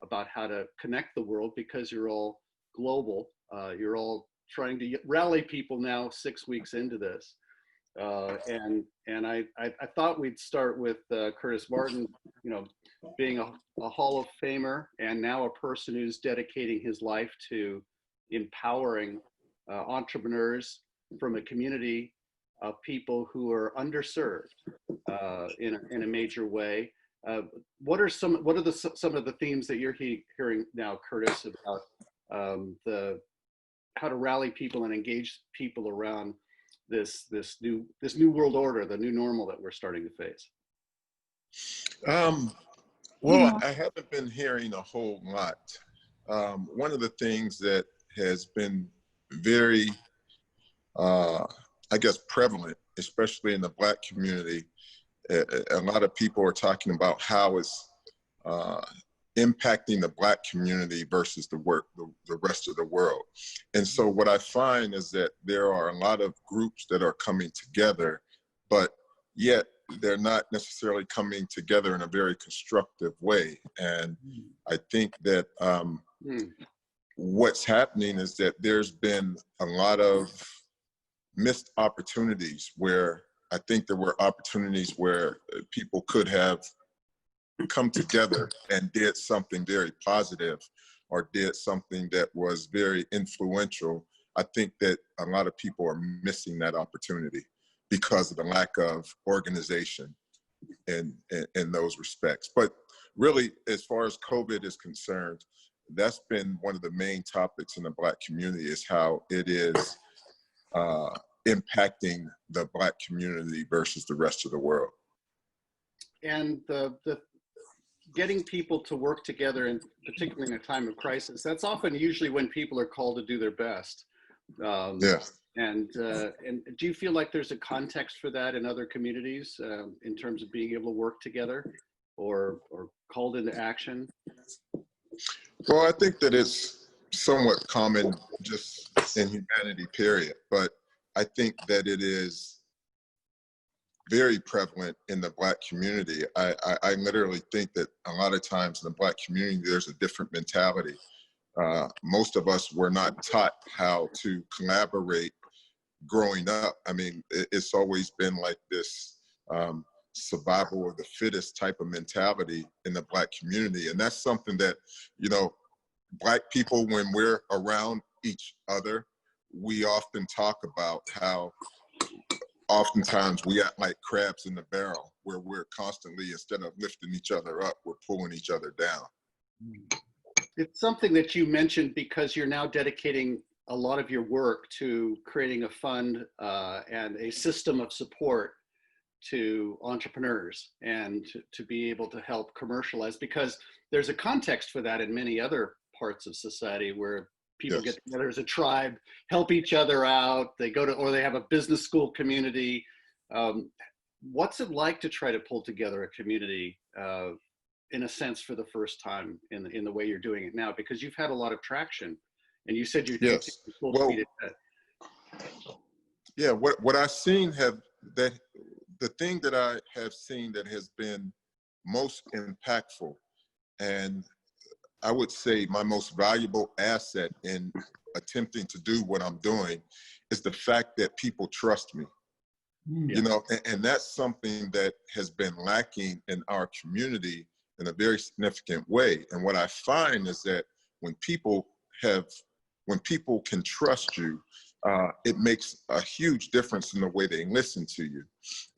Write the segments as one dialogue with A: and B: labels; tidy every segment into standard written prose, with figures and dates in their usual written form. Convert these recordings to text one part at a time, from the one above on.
A: about how to connect the world, because you're all global. You're all trying to rally people now 6 weeks into this. And I thought we'd start with Curtis Martin, you know, being a Hall of Famer and now a person who's dedicating his life to empowering entrepreneurs from a community of people who are underserved in a major way. What are some of the themes that you're hearing now, Curtis, about how to rally people and engage people around this new world order, the new normal that we're starting to face?
B: Well, I haven't been hearing a whole lot. One of the things that has been very, I guess, prevalent, especially in the Black community, a lot of people are talking about how it's impacting the Black community versus the rest of the world. And so what I find is that there are a lot of groups that are coming together, but yet they're not necessarily coming together in a very constructive way. And I think that what's happening is that there's been a lot of missed opportunities where I think there were opportunities where people could have come together and did something very positive or did something that was very influential. I think that a lot of people are missing that opportunity because of the lack of organization in those respects. But really, as far as COVID is concerned, that's been one of the main topics in the Black community, is how it is impacting the Black community versus the rest of the world. And
A: the getting people to work together, and particularly in a time of crisis, that's often usually when people are called to do their best.
B: Yeah.
A: And do you feel like there's a context for that in other communities in terms of being able to work together or called into action?
B: Well, I think that it's somewhat common just in humanity, period. But I think that it is very prevalent in the Black community. I literally think that a lot of times in the Black community, there's a different mentality. Most of us were not taught how to collaborate growing up. I mean, it's always been like this survival of the fittest type of mentality in the Black community. And that's something that, you know, Black people, when we're around each other, we often talk about how oftentimes we act like crabs in the barrel, where we're constantly, instead of lifting each other up, we're pulling each other down.
A: It's something that you mentioned because you're now dedicating a lot of your work to creating a fund and a system of support to entrepreneurs and to be able to help commercialize, because there's a context for that in many other parts of society where people
B: Yes.
A: get together as a tribe, help each other out, they go to, or they have a business school community. What's it like to try to pull together a community in a sense for the first time in the way you're doing it now? Because you've had a lot of traction and you said you're
B: Yes.
A: full speed ahead.
B: Yeah, what I've seen the thing that I have seen that has been most impactful, and I would say my most valuable asset in attempting to do what I'm doing, is the fact that people trust me. You know, and that's something that has been lacking in our community in a very significant way. And what I find is that when people can trust you, it makes a huge difference in the way they listen to you.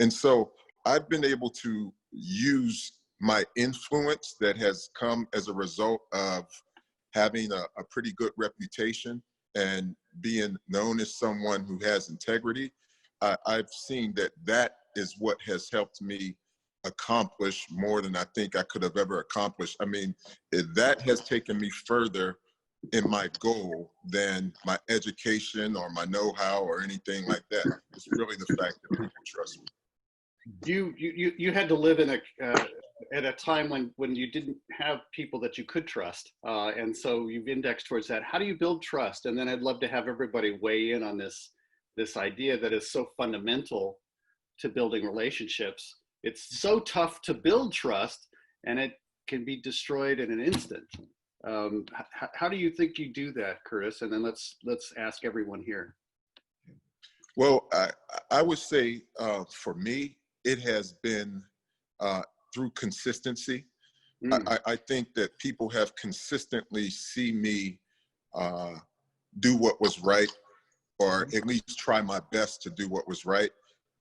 B: And so I've been able to use my influence that has come as a result of having a pretty good reputation and being known as someone who has integrity. I've seen that is what has helped me accomplish more than I think I could have ever accomplished. I mean, that has taken me further in my goal than my education or my know-how or anything like that. It's really the fact that people trust me.
A: You had to live in at a time when you didn't have people that you could trust, and so you've indexed towards that. How do you build trust? And then I'd love to have everybody weigh in on this idea that is so fundamental to building relationships. It's so tough to build trust, and it can be destroyed in an instant. How do you think you do that, Curtis? And then let's ask everyone here.
B: Well, I would say for me, it has been through consistency. I think that people have consistently seen me do what was right, or at least try my best to do what was right.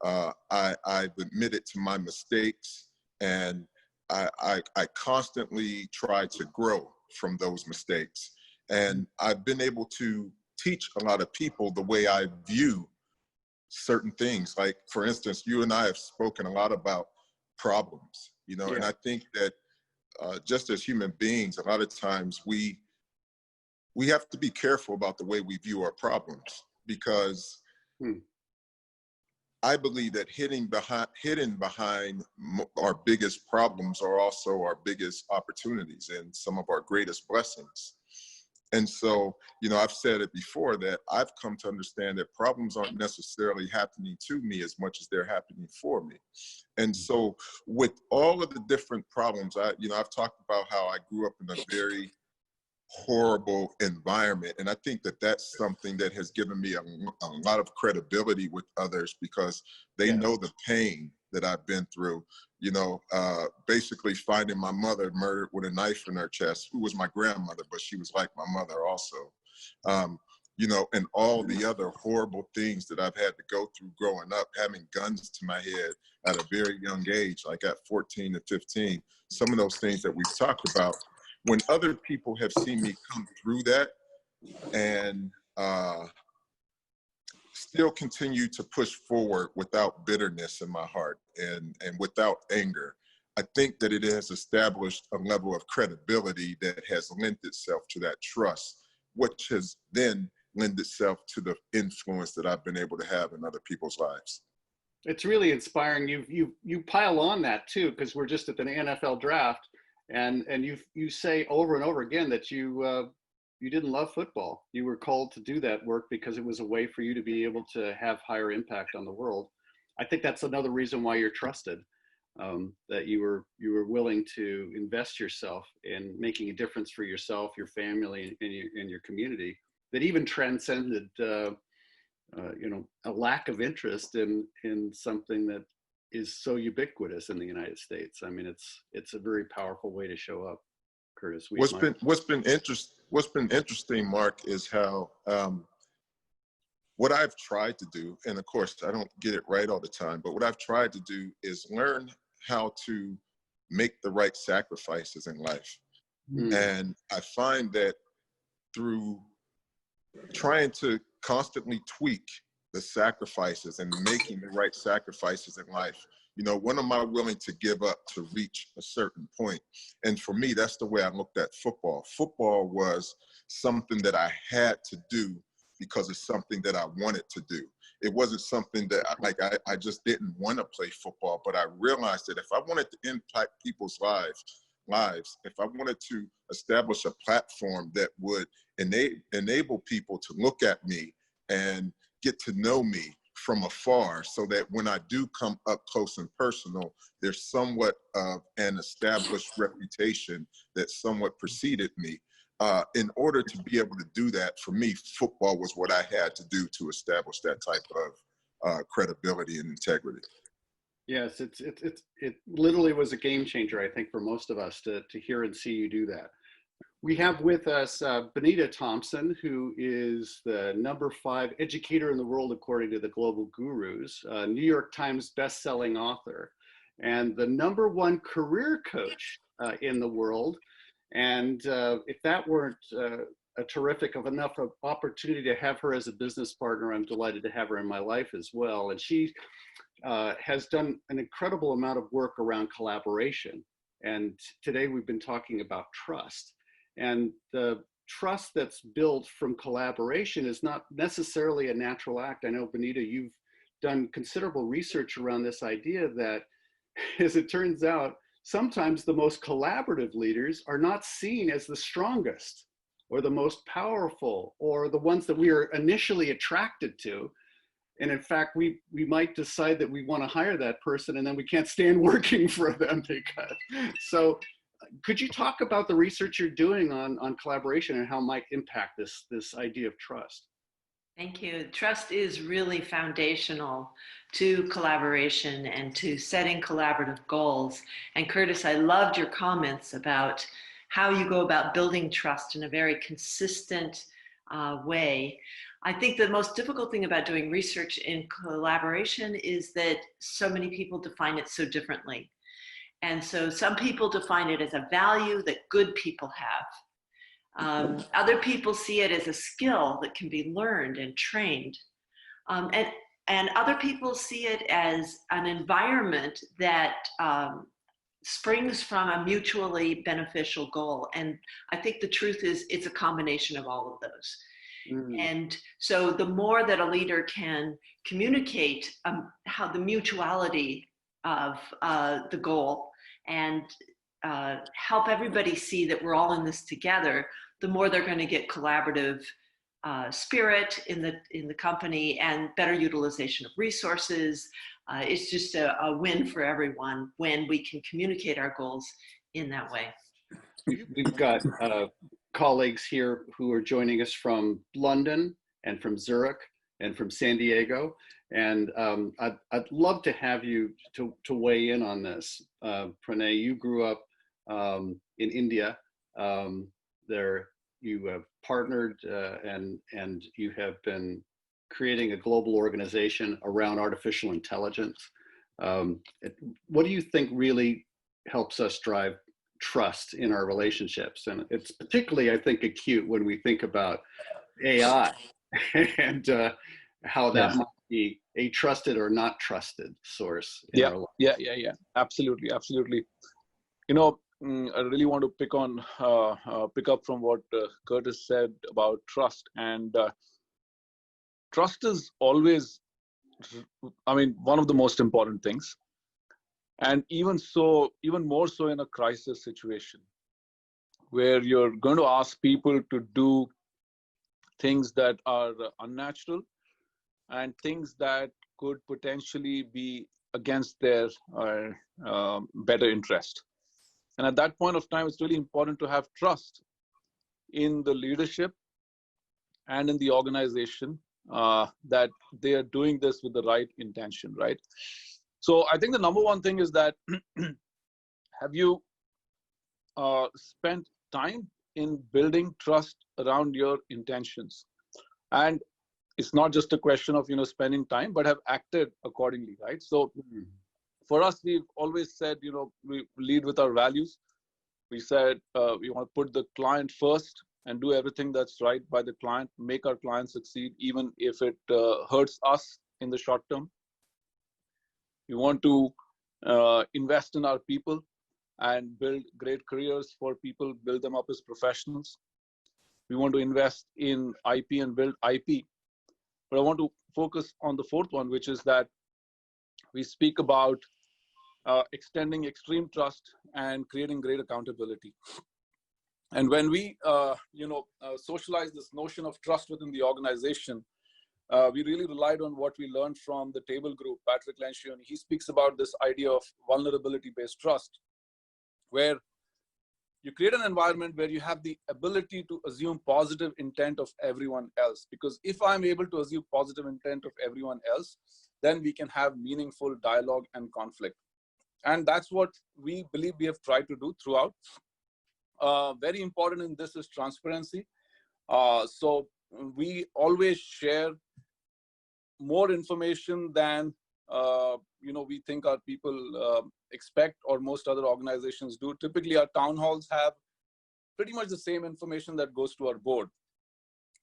B: I've admitted to my mistakes, and I constantly try to grow from those mistakes. And I've been able to teach a lot of people the way I view certain things. Like, for instance, you and I have spoken a lot about problems, you know, and I think that just as human beings, a lot of times we have to be careful about the way we view our problems, because I believe that hidden behind our biggest problems are also our biggest opportunities and some of our greatest blessings. And so, you know, I've said it before that I've come to understand that problems aren't necessarily happening to me as much as they're happening for me. And so with all of the different problems, I've talked about how I grew up in a very horrible environment. And I think that that's something that has given me a lot of credibility with others, because they know the pain that I've been through. You know, basically finding my mother murdered with a knife in her chest, who was my grandmother, but she was like my mother also. You know, and all the other horrible things that I've had to go through growing up, having guns to my head at a very young age, like at 14 to 15, some of those things that we've talked about. When other people have seen me come through that and still continue to push forward without bitterness in my heart and without anger, I think that it has established a level of credibility that has lent itself to that trust, which has then lent itself to the influence that I've been able to have in other people's lives.
A: It's really inspiring. You pile on that too, because we're just at the NFL draft, and you say over and over again that you didn't love football. You were called to do that work because it was a way for you to be able to have higher impact on the world. I think that's another reason why you're trusted, that you were willing to invest yourself in making a difference for yourself, your family, and your community, that even transcended you know, a lack of interest in something that is so ubiquitous in the United States. I mean, it's a very powerful way to show up, Curtis.
B: What's been interesting, Mark, is how what I've tried to do, and of course I don't get it right all the time, but what I've tried to do is learn how to make the right sacrifices in life. And I find that through trying to constantly tweak the sacrifices and making the right sacrifices in life, you know, what am I willing to give up to reach a certain point? And for me, that's the way I looked at football. Football was something that I had to do because it's something that I wanted to do. It wasn't something that I just didn't want to play football, but I realized that if I wanted to impact people's lives, if I wanted to establish a platform that would enable people to look at me and get to know me from afar, so that when I do come up close and personal, there's somewhat of an established reputation that somewhat preceded me. In order to be able to do that, for me, football was what I had to do to establish that type of credibility and integrity.
A: Yes, it literally was a game changer, I think, for most of us to hear and see you do that. We have with us Benita Thompson, who is the #5 educator in the world, according to the Global Gurus, New York Times best-selling author, and the #1 career coach in the world. And if that weren't a terrific of enough of opportunity to have her as a business partner, I'm delighted to have her in my life as well. And she has done an incredible amount of work around collaboration. And today we've been talking about trust. And the trust that's built from collaboration is not necessarily a natural act. I know, Bonita, you've done considerable research around this idea that, as it turns out, sometimes the most collaborative leaders are not seen as the strongest or the most powerful or the ones that we are initially attracted to. And in fact, we might decide that we want to hire that person and then we can't stand working for them because. So could you talk about the research you're doing on collaboration and how it might impact this idea of trust?
C: Thank you. Trust is really foundational to collaboration and to setting collaborative goals. And Curtis, I loved your comments about how you go about building trust in a very consistent way. I think the most difficult thing about doing research in collaboration is that so many people define it so differently. And so some people define it as a value that good people have. Other people see it as a skill that can be learned and trained. And other people see it as an environment that springs from a mutually beneficial goal. And I think the truth is it's a combination of all of those. And so the more that a leader can communicate how the mutuality of the goal and help everybody see that we're all in this together, the more they're going to get collaborative spirit in the company and better utilization of resources. It's just a win for everyone when we can communicate our goals in that way.
A: We've got colleagues here who are joining us from London and from Zurich and from San Diego. And I'd love to have you to weigh in on this. Pranay, you grew up in India. There you have partnered and you have been creating a global organization around artificial intelligence. What do you think really helps us drive trust in our relationships? And it's particularly, I think, acute when we think about AI and how that might be a trusted or not trusted source in our life.
D: Yeah. Absolutely. You know, I really want to pick up from what Curtis said about trust. And trust is always, one of the most important things. And even more so in a crisis situation, where you're going to ask people to do things that are unnatural and things that could potentially be against their better interest. And at that point of time, it's really important to have trust in the leadership and in the organization that they are doing this with the right intention, right? So I think the number one thing is that have you spent time in building trust around your intentions? And it's not just a question of, spending time, but have acted accordingly, right? So for us, we've always said, we lead with our values. We said we want to put the client first and do everything that's right by the client, make our client succeed, even if it hurts us in the short term. We want to invest in our people and build great careers for people, build them up as professionals. We want to invest in IP and build IP. But I want to focus on the fourth one, which is that we speak about extending extreme trust and creating great accountability. And when we, socialize this notion of trust within the organization, we really relied on what we learned from the Table Group, Patrick Lencioni. He speaks about this idea of vulnerability-based trust, where you create an environment where you have the ability to assume positive intent of everyone else. Because if I'm able to assume positive intent of everyone else, then we can have meaningful dialogue and conflict. And that's what we believe we have tried to do throughout. Very important in this is transparency. So we always share more information than we think our people expect, or most other organizations do. Typically, our town halls have pretty much the same information that goes to our board.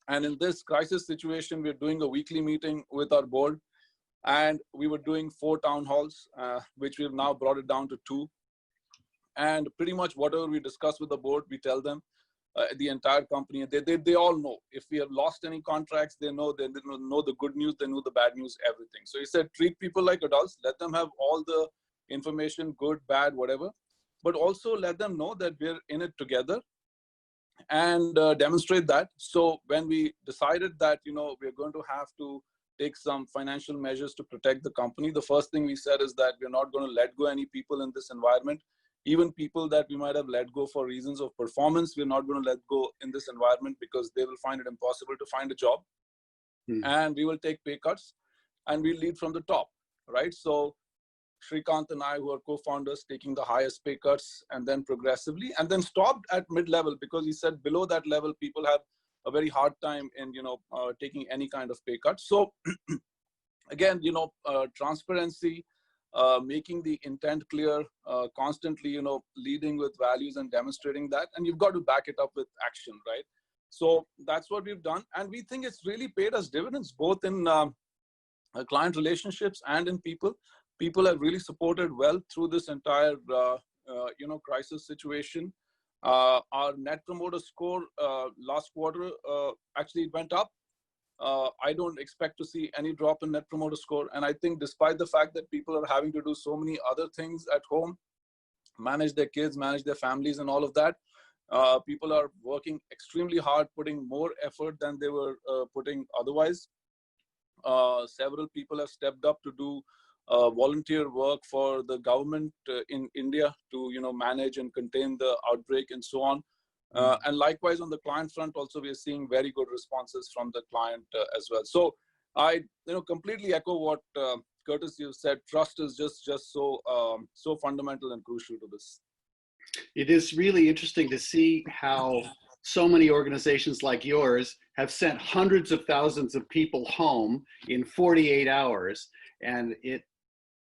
D: And in this crisis situation, we're doing a weekly meeting with our board, and we were doing 4 town halls, which we've now brought it down to 2. And pretty much whatever we discuss with the board, we tell them, the entire company. They all know. If we have lost any contracts, they know. They know the good news, they know the bad news, everything. So he said, treat people like adults. Let them have all the information, good, bad, whatever. But also let them know that we're in it together, and demonstrate that. So when we decided that, we're going to have to take some financial measures to protect the company, the first thing we said is that we're not going to let go any people in this environment. Even people that we might have let go for reasons of performance, we're not going to let go in this environment because they will find it impossible to find a job. And we will take pay cuts and we'll lead from the top, right? So Shrikant and I, who are co-founders, taking the highest pay cuts and then progressively, and then stopped at mid-level because he said below that level, people have a very hard time in, taking any kind of pay cut. So again, transparency, making the intent clear, constantly, leading with values and demonstrating that. And you've got to back it up with action, right? So that's what we've done. And we think it's really paid us dividends, both in client relationships and in people. People have really supported well through this entire, crisis situation. Our net promoter score last quarter, actually it went up. I don't expect to see any drop in net promoter score. And I think despite the fact that people are having to do so many other things at home, manage their kids, manage their families and all of that, people are working extremely hard, putting more effort than they were putting otherwise. Several people have stepped up to do volunteer work for the government in India to, manage and contain the outbreak and so on. And likewise on the client front, also we are seeing very good responses from the client as well. So I, completely echo what Curtis, you said. Trust is just so fundamental and crucial to this.
A: It is really interesting to see how so many organizations like yours have sent hundreds of thousands of people home in 48 hours, and it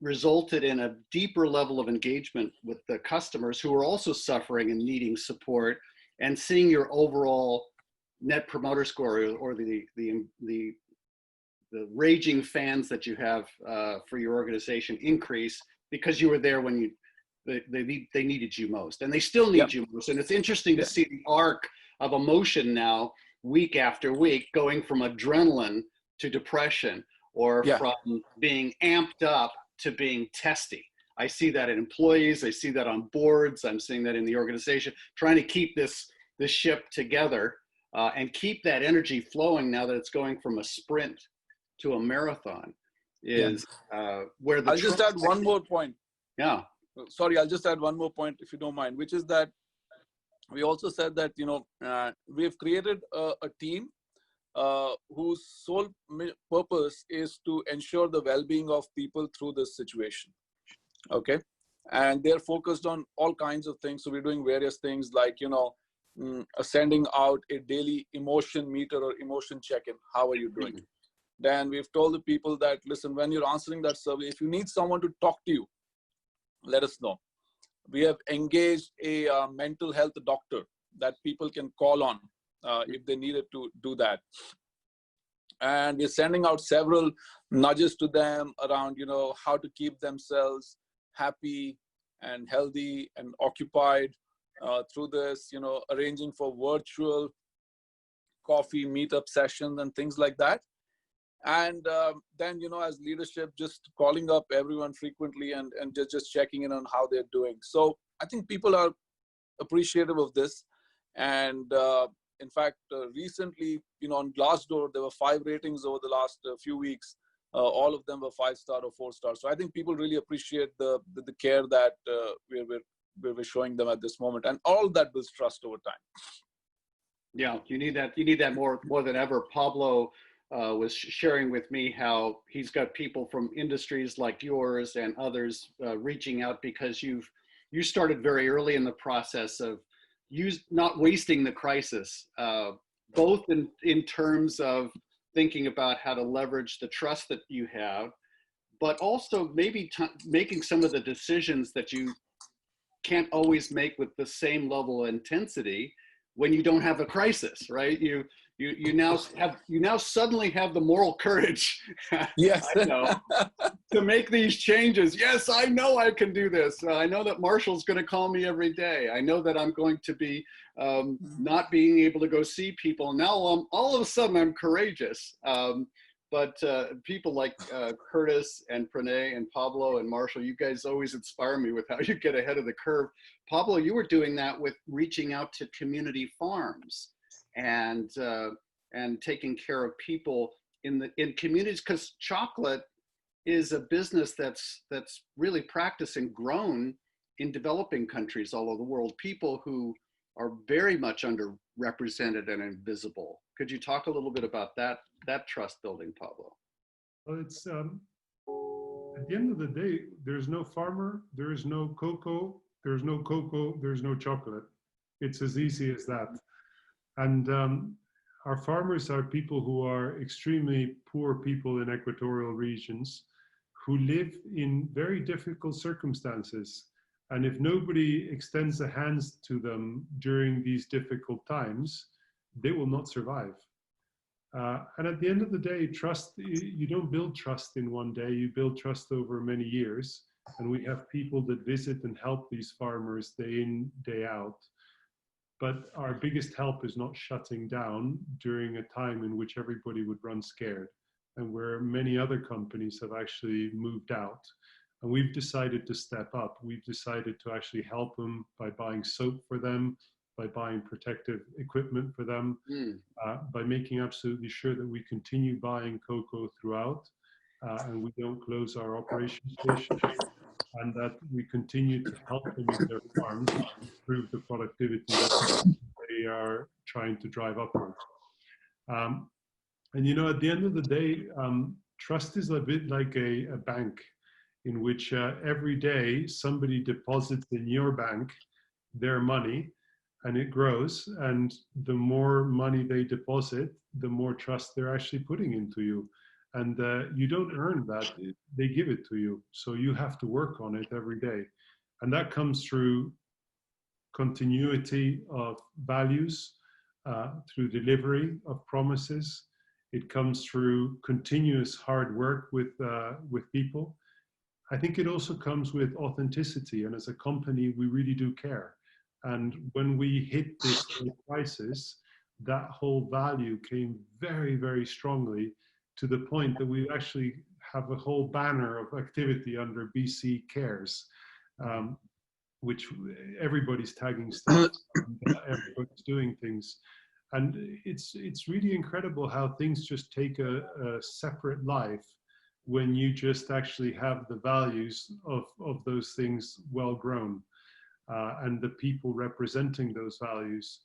A: resulted in a deeper level of engagement with the customers who are also suffering and needing support, and seeing your overall net promoter score or the raging fans that you have for your organization increase because you were there when they needed you most, and they still need you most. And it's interesting to see the arc of emotion now, week after week, going from adrenaline to depression, or from being amped up to being testy. I see that in employees, I see that on boards, I'm seeing that in the organization, trying to keep this ship together and keep that energy flowing now that it's going from a sprint to a marathon is where the—
D: I'll just add one more point.
A: Yeah.
D: Sorry, I'll just add one more point if you don't mind, which is that we also said that, we've created a team whose sole purpose is to ensure the well-being of people through this situation. Okay. And they're focused on all kinds of things. So we're doing various things like, sending out a daily emotion meter or emotion check-in. How are you doing? Then we've told the people that, listen, when you're answering that survey, if you need someone to talk to you, let us know. We have engaged a mental health doctor that people can call on if they needed to do that. And we're sending out several nudges to them around, how to keep themselves happy and healthy and occupied through this, arranging for virtual coffee meetup sessions and things like that. And then, as leadership, just calling up everyone frequently and just checking in on how they're doing. So I think people are appreciative of this. And in fact, recently, on Glassdoor, there were 5 ratings over the last few weeks. All of them were 5-star or 4-star. So I think people really appreciate the care that we're showing them at this moment. And all that builds trust over time.
A: Yeah, you need that more than ever. Pablo was sharing with me how he's got people from industries like yours and others reaching out because you started very early in the process of not wasting the crisis, both in terms of thinking about how to leverage the trust that you have, but also maybe making some of the decisions that you can't always make with the same level of intensity when you don't have a crisis, right? You now suddenly have the moral courage,
D: yes,
A: I know, to make these changes. Yes, I know I can do this. I know that Marshall's going to call me every day. I know that I'm going to be not being able to go see people. Now all of a sudden I'm courageous. But people like Curtis and Pranay and Pablo and Marshall, you guys always inspire me with how you get ahead of the curve. Pablo, you were doing that with reaching out to community farms and taking care of people in communities, because chocolate is a business that's really practiced and grown in developing countries all over the world, people who are very much underrepresented and invisible. Could you talk a little bit about that trust building, Pablo?
E: Well, it's at the end of the day, there's no farmer, there is no cocoa, there's no cocoa, there's no chocolate. It's as easy as that. And our farmers are people who are extremely poor people in equatorial regions who live in very difficult circumstances. And if nobody extends a hand to them during these difficult times, they will not survive. And at the end of the day, trust, you don't build trust in one day, you build trust over many years. And we have people that visit and help these farmers day in, day out. But our biggest help is not shutting down during a time in which everybody would run scared, and where many other companies have actually moved out. And we've decided to step up. We've decided to actually help them by buying soap for them, by buying protective equipment for them, by making absolutely sure that we continue buying cocoa throughout, and we don't close our operation stations, and that we continue to help them in their farms to improve the productivity that they are trying to drive upwards. And you know, at the end of the day, trust is a bit like a bank in which every day somebody deposits in your bank their money, and it grows, and the more money they deposit, the more trust they're actually putting into you. And you don't earn that, they give it to you. So you have to work on it every day. And that comes through continuity of values, through delivery of promises. It comes through continuous hard work with people. I think it also comes with authenticity. And as a company, we really do care. And when we hit this crisis, that whole value came very, very strongly, to the point that we actually have a whole banner of activity under BC Cares, which everybody's tagging stuff, and, everybody's doing things. And it's really incredible how things just take a separate life when you just actually have the values of those things well grown, and the people representing those values.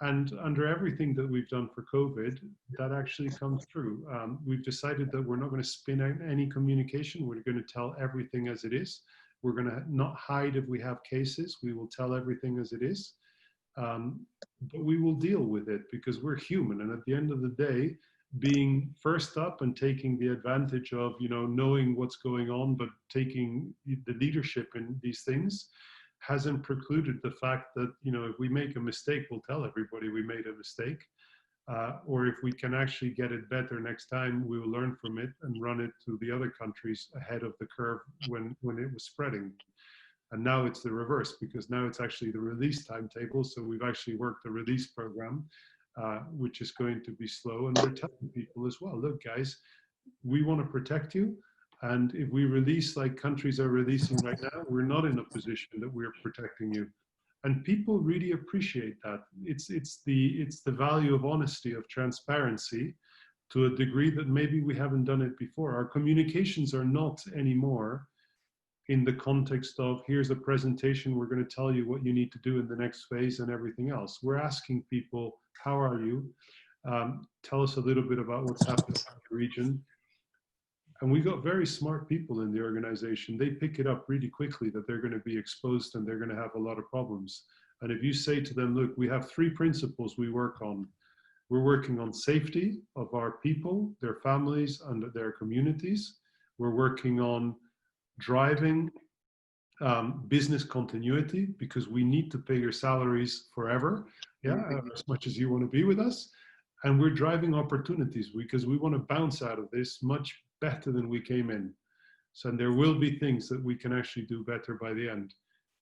E: And under everything that we've done for COVID, that actually comes through. We've decided that we're not going to spin out any communication. We're going to tell everything as it is. We're going to not hide if we have cases. We will tell everything as it is. But we will deal with it because we're human. And at the end of the day, being first up and taking the advantage of, you know, knowing what's going on, but taking the leadership in these things, hasn't precluded the fact that, you know, if we make a mistake, we'll tell everybody we made a mistake. Or if we can actually get it better next time, we will learn from it and run it to the other countries ahead of the curve when it was spreading. And now it's the reverse, because now it's actually the release timetable. So we've actually worked a release program, which is going to be slow. And we're telling people as well, look, guys, we want to protect you. And if we release like countries are releasing right now, we're not in a position that we're protecting you. And people really appreciate that. It's the value of honesty, of transparency, to a degree that maybe we haven't done it before. Our communications are not anymore in the context of, here's a presentation, we're going to tell you what you need to do in the next phase and everything else. We're asking people, how are you? Tell us a little bit about what's happening in the region. And we got very smart people in the organization. They pick it up really quickly that they're going to be exposed and they're going to have a lot of problems. And if you say to them, look, we have 3 principles we work on. We're working on safety of our people, their families, and their communities. We're working on driving business continuity, because we need to pay your salaries forever, as much as you want to be with us. And we're driving opportunities because we want to bounce out of this much better than we came in. So there will be things that we can actually do better by the end.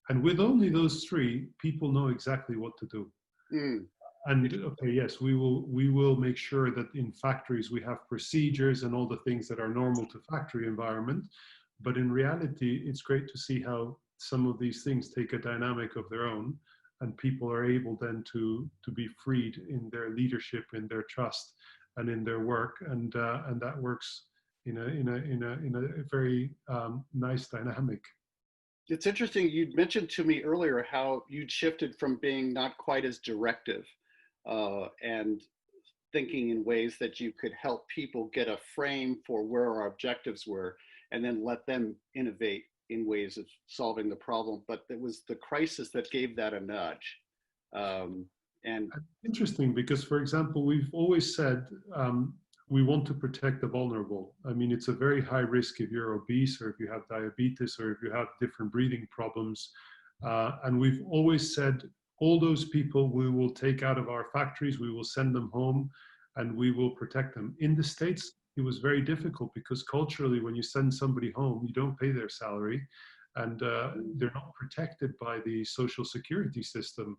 E: And with only those 3, people know exactly what to do. And okay, yes, we will make sure that in factories we have procedures and all the things that are normal to factory environment. But in reality, it's great to see how some of these things take a dynamic of their own, and people are able then to be freed in their leadership, in their trust, and in their work, and that works in a very nice dynamic.
A: it's interesting. You'd mentioned to me earlier how you'd shifted from being not quite as directive and thinking in ways that you could help people get a frame for where our objectives were and then let them innovate in ways of solving the problem. But it was the crisis that gave that a nudge. And
E: interesting, because, for example, we've always said we want to protect the vulnerable. I mean, it's a very high risk if you're obese or if you have diabetes or if you have different breathing problems. And we've always said all those people we will take out of our factories, we will send them home, and we will protect them. In the States, it was very difficult because culturally, when you send somebody home, you don't pay their salary, and they're not protected by the social security system.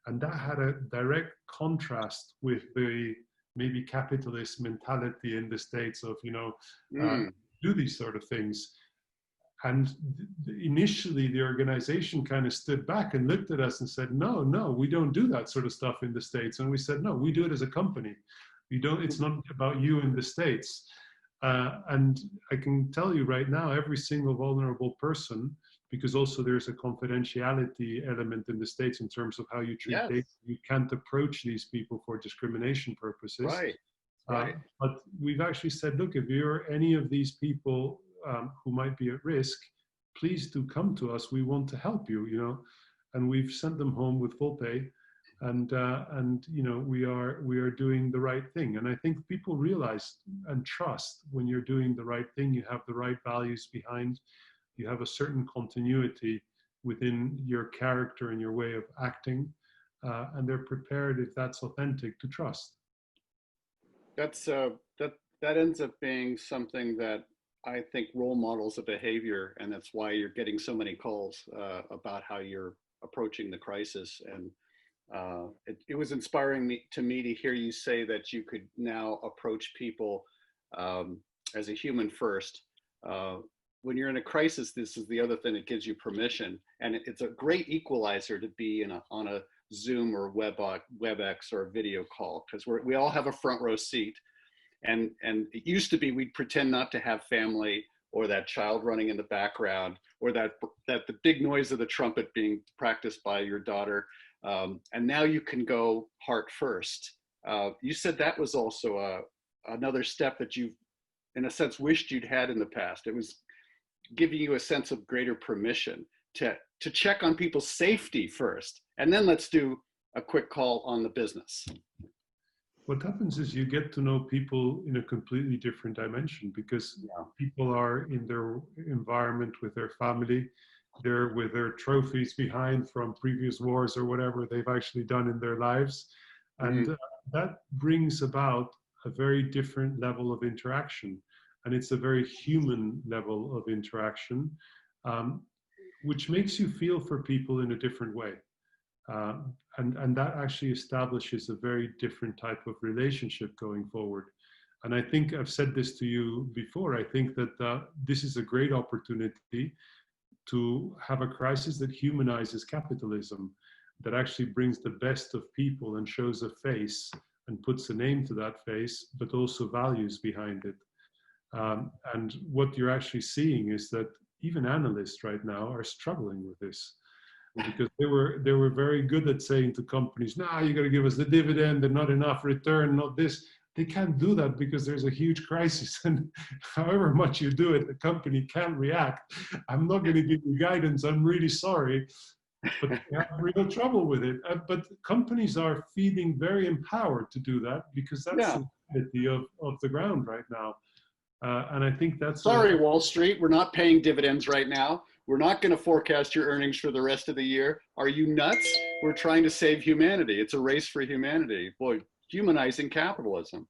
E: And that had a direct contrast with the maybe capitalist mentality in the States of, do these sort of things. And initially the organization kind of stood back and looked at us and said, no, we don't do that sort of stuff in the States. And we said, no, we do it as a company. It's not about you in the States. And I can tell you right now, every single vulnerable person, because also there's a confidentiality element in the States in terms of how you treat data. You can't approach these people for discrimination purposes.
A: Right.
E: But we've actually said, look, if you're any of these people who might be at risk, please do come to us. We want to help you, and we've sent them home with full pay. And we are doing the right thing. And I think people realize and trust when you're doing the right thing, you have the right values behind, you have a certain continuity within your character and your way of acting, and they're prepared, if that's authentic, to trust.
A: That's that ends up being something that I think role models of behavior, and that's why you're getting so many calls about how you're approaching the crisis. And it was inspiring to me to hear you say that you could now approach people as a human first. When you're in a crisis, this is the other thing that gives you permission, and it's a great equalizer to be on a Zoom or WebEx or a video call, because we all have a front row seat, and it used to be we'd pretend not to have family or that child running in the background or that the big noise of the trumpet being practiced by your daughter, and now you can go heart first. You said that was also another step that you've, in a sense, wished you'd had in the past. It was giving you a sense of greater permission to check on people's safety first, and then let's do a quick call on the business.
E: What happens is you get to know people in a completely different dimension, because people are in their environment with their family, they're with their trophies behind from previous wars or whatever they've actually done in their lives. And that brings about a very different level of interaction. And it's a very human level of interaction, which makes you feel for people in a different way. And that actually establishes a very different type of relationship going forward. And I think I've said this to you before. I think that this is a great opportunity to have a crisis that humanizes capitalism, that actually brings the best of people and shows a face and puts a name to that face, but also values behind it. And what you're actually seeing is that even analysts right now are struggling with this, because they were very good at saying to companies, "No, you got to give us the dividend and not enough return, not this." They can't do that because there's a huge crisis, and however much you do it, the company can't react. I'm not going to give you guidance. I'm really sorry, but they have real trouble with it. But companies are feeling very empowered to do that, because that's the reality of the ground right now. And I think that's...
A: Sorry, Wall Street, we're not paying dividends right now. We're not going to forecast your earnings for the rest of the year. Are you nuts? We're trying to save humanity. It's a race for humanity. Boy, humanizing capitalism.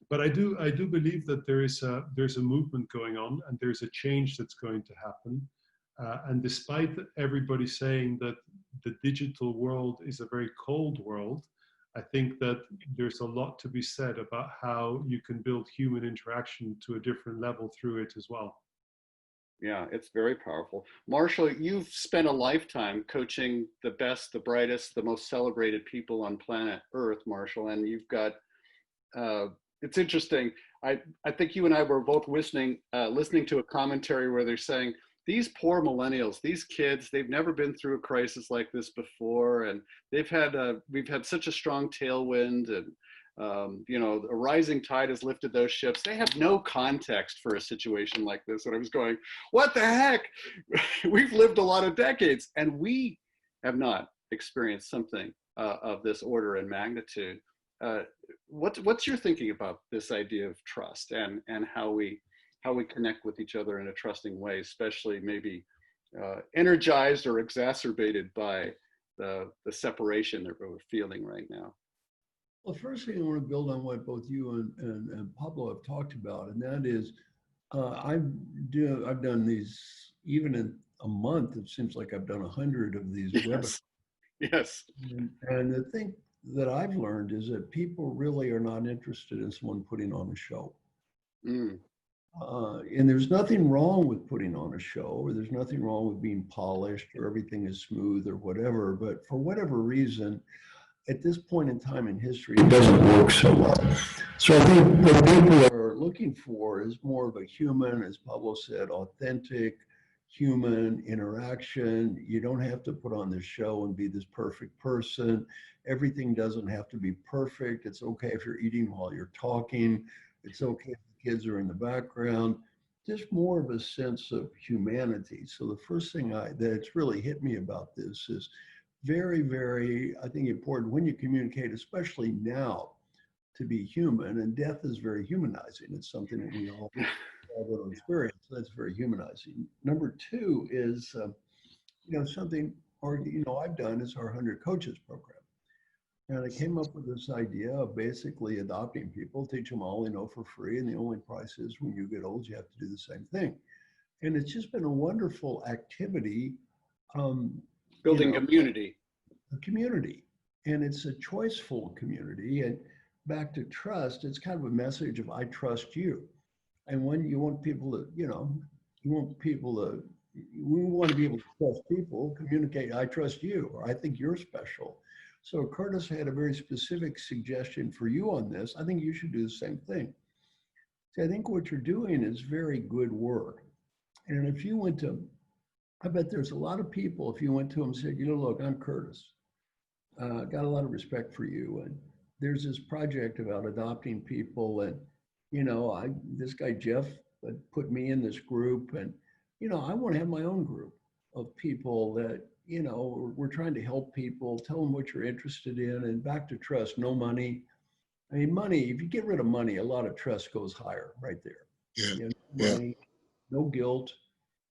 E: But I do believe that there's a movement going on, and there's a change that's going to happen. And despite everybody saying that the digital world is a very cold world, I think that there's a lot to be said about how you can build human interaction to a different level through it as well.
A: Yeah, it's very powerful. Marshall, you've spent a lifetime coaching the best, the brightest, the most celebrated people on planet Earth, Marshall, and you've got, it's interesting. I think you and I were both listening to a commentary where they're saying these poor millennials, these kids, they've never been through a crisis like this before, and we've had such a strong tailwind, and you know, a rising tide has lifted those ships. They have no context for a situation like this. And I was going, what the heck? We've lived a lot of decades, and we have not experienced something of this order and magnitude. What's your thinking about this idea of trust and how we connect with each other in a trusting way, especially maybe energized or exacerbated by the separation that we're feeling right now?
F: Well, first thing I want to build on what both you and Pablo have talked about, and that is, I've done these, even in a month, it seems like I've done 100 of these webinars.
A: Yes.
F: And the thing that I've learned is that people really are not interested in someone putting on a show.
A: Mm.
F: And there's nothing wrong with putting on a show, or there's nothing wrong with being polished, or everything is smooth or whatever. But for whatever reason, at this point in time in history, it doesn't work so well. So I think what people are looking for is more of a human, as Pablo said, authentic, human interaction. You don't have to put on this show and be this perfect person. Everything doesn't have to be perfect. It's okay if you're eating while you're talking. It's okay if the kids are in the background. Just more of a sense of humanity. So the first thing that's really hit me about this is very, very, I think, important when you communicate, especially now, to be human. And death is very humanizing. It's something that we all will experience. That's very humanizing. Number two is, something, I've done is our 100 Coaches program. And I came up with this idea of basically adopting people, teach them all for free. And the only price is when you get old, you have to do the same thing. And it's just been a wonderful activity.
A: Building community.
F: A community. And it's a choiceful community. And back to trust, it's kind of a message of I trust you. And when you want people to, we want to be able to trust people, communicate, I trust you, or I think you're special. So Curtis had a very specific suggestion for you on this. I think you should do the same thing. See, I think what you're doing is very good work. And if you went to, I bet there's a lot of people, if you went to them and said, look, I'm Curtis. Got a lot of respect for you. And there's this project about adopting people. And, this guy, Jeff, put me in this group. And, I want to have my own group of people that, we're trying to help people, tell them what you're interested in. And back to trust, no money. I mean, money, if you get rid of money, a lot of trust goes higher right there.
B: Yeah.
F: Money, no guilt,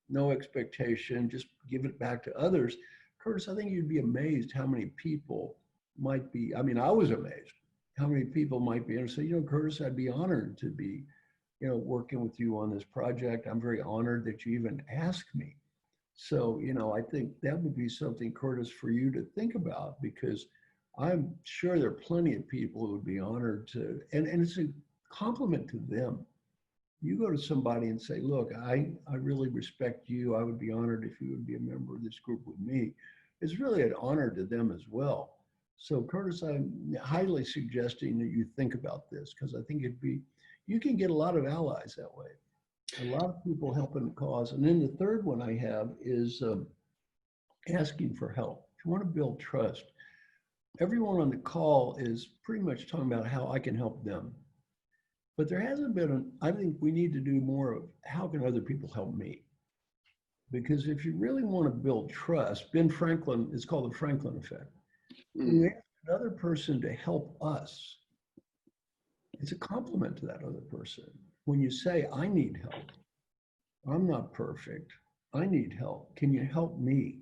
F: no expectation, just give it back to others. Curtis, I think you'd be amazed how many people might be, I was amazed how many people might be interested. Curtis, I'd be honored to be, working with you on this project. I'm very honored that you even asked me. So, I think that would be something, Curtis, for you to think about, because I'm sure there are plenty of people who would be honored to, and it's a compliment to them. You go to somebody and say, look, I really respect you. I would be honored if you would be a member of this group with me. It's really an honor to them as well. So Curtis, I'm highly suggesting that you think about this, because I think you can get a lot of allies that way. A lot of people helping the cause. And then the third one I have is asking for help. If you want to build trust, everyone on the call is pretty much talking about how I can help them. But there hasn't been, I think we need to do more of how can other people help me? Because if you really want to build trust, Ben Franklin, it's called the Franklin effect. When you ask another person to help us, it's a compliment to that other person. When you say, I need help, I'm not perfect, I need help, can you help me?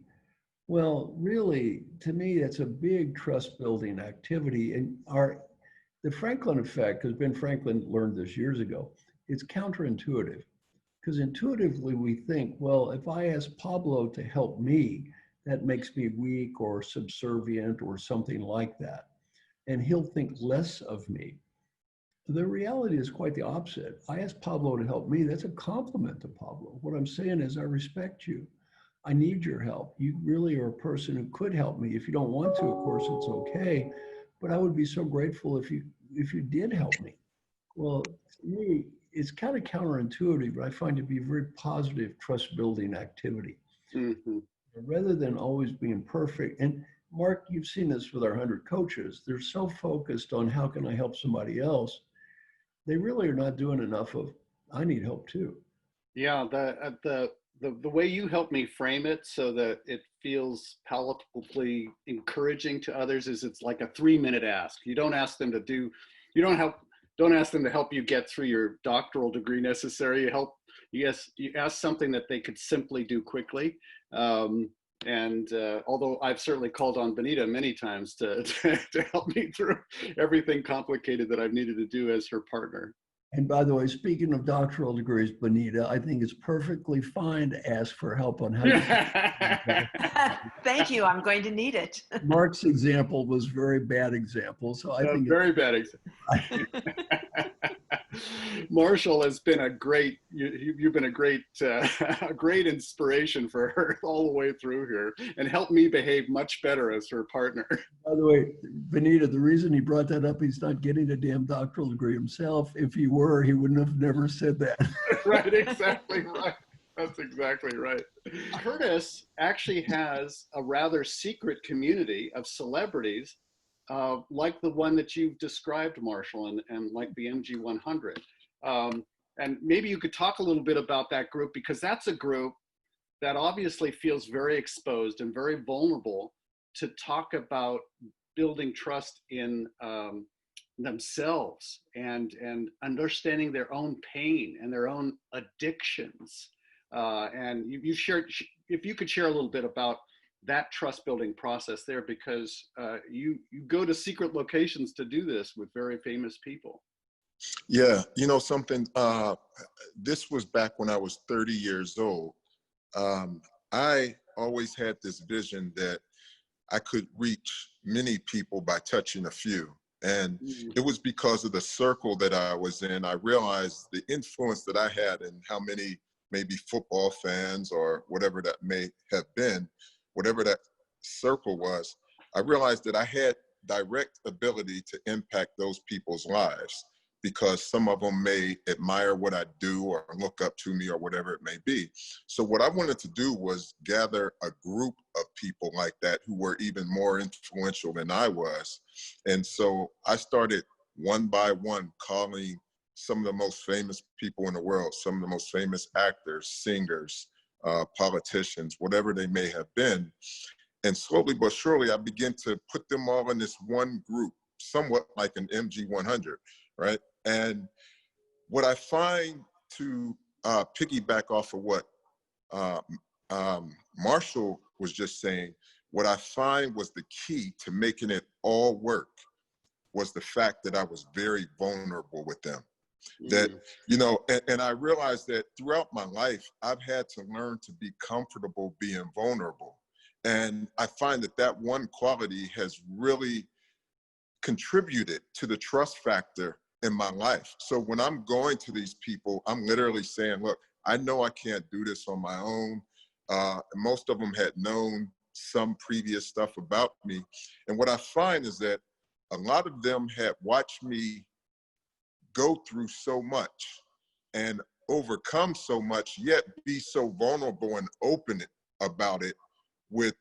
F: Well, really, to me, that's a big trust building activity. And the Franklin effect, because Ben Franklin learned this years ago, it's counterintuitive. Because intuitively we think, well, if I ask Pablo to help me, that makes me weak or subservient or something like that. And he'll think less of me. The reality is quite the opposite. I asked Pablo to help me. That's a compliment to Pablo. What I'm saying is I respect you. I need your help. You really are a person who could help me. If you don't want to, of course, it's okay. But I would be so grateful if you did help me. Well, to me, it's kind of counterintuitive, but I find it to be a very positive trust building activity.
A: Mm-hmm.
F: Rather than always being perfect. And Mark, you've seen this with our 100 coaches. They're so focused on how can I help somebody else, they really are not doing enough of I need help too.
A: Yeah, the way you help me frame it so that it feels palatably encouraging to others is it's like a 3-minute ask. You don't ask them to do, you don't ask them to help you get through your doctoral degree necessary. You ask something that they could simply do quickly. Although I've certainly called on Bonita many times to help me through everything complicated that I've needed to do as her partner.
F: And by the way, speaking of doctoral degrees, Bonita, I think it's perfectly fine to ask for help on how to.
C: Thank you. I'm going to need it.
F: Mark's example was a very bad example. So I think
A: very bad example. Marshall has been a great, you've been a great inspiration for her all the way through here and helped me behave much better as her partner.
F: By the way, Benita, the reason he brought that up, he's not getting a damn doctoral degree himself. If he were, he wouldn't have never said that.
A: Right, exactly right. That's exactly right. Curtis actually has a rather secret community of celebrities like the one that you've described, Marshall, and like the MG100. And maybe you could talk a little bit about that group, because that's a group that obviously feels very exposed and very vulnerable to talk about building trust in themselves and understanding their own pain and their own addictions. And you shared, if you could share a little bit about that trust building process there, because you go to secret locations to do this with very famous people.
B: Yeah, you know something, this was back when I was 30 years old. I always had this vision that I could reach many people by touching a few. And it was because of the circle that I was in. I realized the influence that I had and how many maybe football fans or whatever that may have been, whatever that circle was, I realized that I had direct ability to impact those people's lives, because some of them may admire what I do or look up to me or whatever it may be. So what I wanted to do was gather a group of people like that who were even more influential than I was. And so I started one by one calling some of the most famous people in the world, some of the most famous actors, singers, politicians, whatever they may have been. And slowly but surely, I began to put them all in this one group, somewhat like an MG100, right? And what I find, to piggyback off of what Marshall was just saying, what I find was the key to making it all work was the fact that I was very vulnerable with them. That, you know, and I realized that throughout my life, I've had to learn to be comfortable being vulnerable. And I find that that one quality has really contributed to the trust factor in my life. So when I'm going to these people, I'm literally saying, look, I know I can't do this on my own. Most of them had known some previous stuff about me. And what I find is that a lot of them had watched me go through so much and overcome so much, yet be so vulnerable and open about it with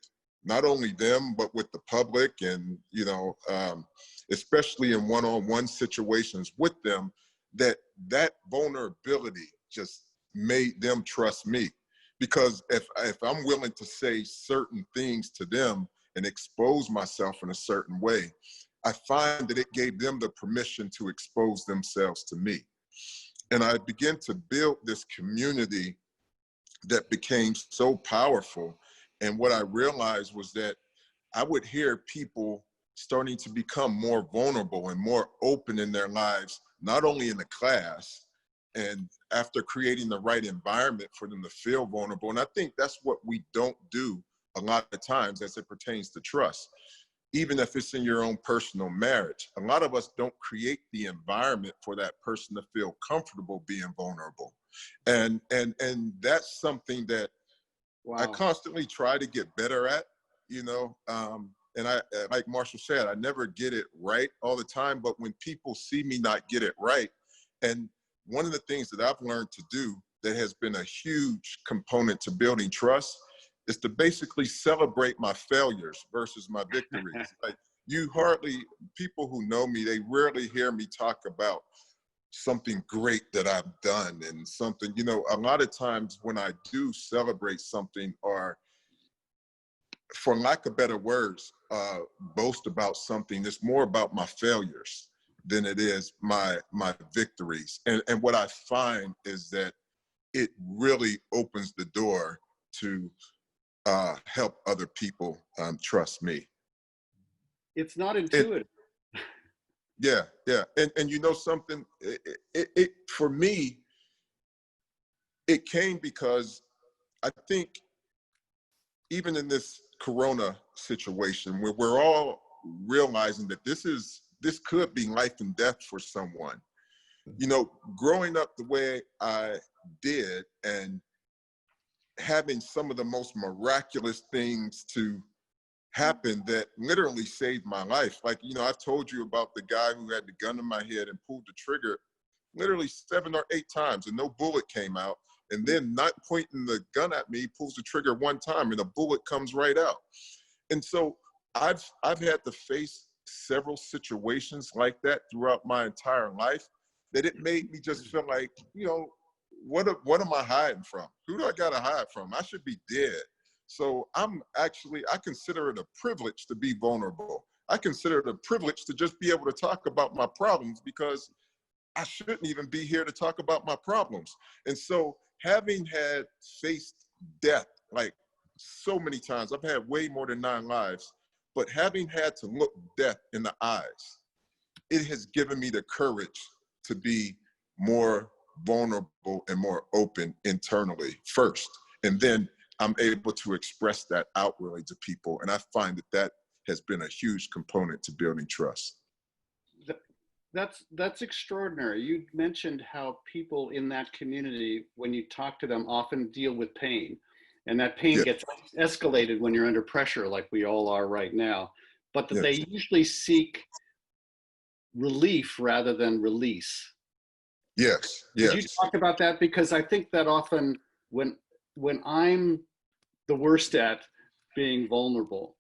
B: not only them, but with the public, and, you know, especially in one-on-one situations with them, that vulnerability just made them trust me. Because if I'm willing to say certain things to them and expose myself in a certain way, I find that it gave them the permission to expose themselves to me. And I began to build this community that became so powerful. And what I realized was that I would hear people starting to become more vulnerable and more open in their lives, not only in the class, and after creating the right environment for them to feel vulnerable. And I think that's what we don't do a lot of times as it pertains to trust. Even if it's in your own personal marriage, a lot of us don't create the environment for that person to feel comfortable being vulnerable. And that's something that I constantly try to get better at, you know. And I, like Marshall said, I never get it right all the time, but when people see me not get it right, and one of the things that I've learned to do that has been a huge component to building trust is to basically celebrate my failures versus my victories. Like, people who know me, they rarely hear me talk about something great that I've done and something, a lot of times when I do celebrate something, or for lack of better words, boast about something, it's more about my failures than it is my victories. And what I find is that it really opens the door to help other people trust me.
A: It's not intuitive.
B: Yeah. And something, it for me, it came because I think even in this Corona situation where we're all realizing that this could be life and death for someone, growing up the way I did and having some of the most miraculous things to happen that literally saved my life. Like, I've told you about the guy who had the gun in my head and pulled the trigger literally 7 or 8 times and no bullet came out. And then not pointing the gun at me, he pulls the trigger 1 time and a bullet comes right out. And so I've had to face several situations like that throughout my entire life that it made me just feel like, what am I hiding from? Who do I gotta hide from? I should be dead. So I consider it a privilege to be vulnerable. I consider it a privilege to just be able to talk about my problems, because I shouldn't even be here to talk about my problems. And so having had faced death, like so many times, I've had way more than 9 lives, but having had to look death in the eyes, it has given me the courage to be more vulnerable and more open internally first. And then I'm able to express that outwardly to people. And I find that has been a huge component to building trust.
A: That's extraordinary. You mentioned how people in that community, when you talk to them, often deal with pain, and that pain gets escalated when you're under pressure, like we all are right now, but that they usually seek relief rather than release.
B: Yes.
A: Could you talk about that? Because I think that often when I'm the worst at being vulnerable,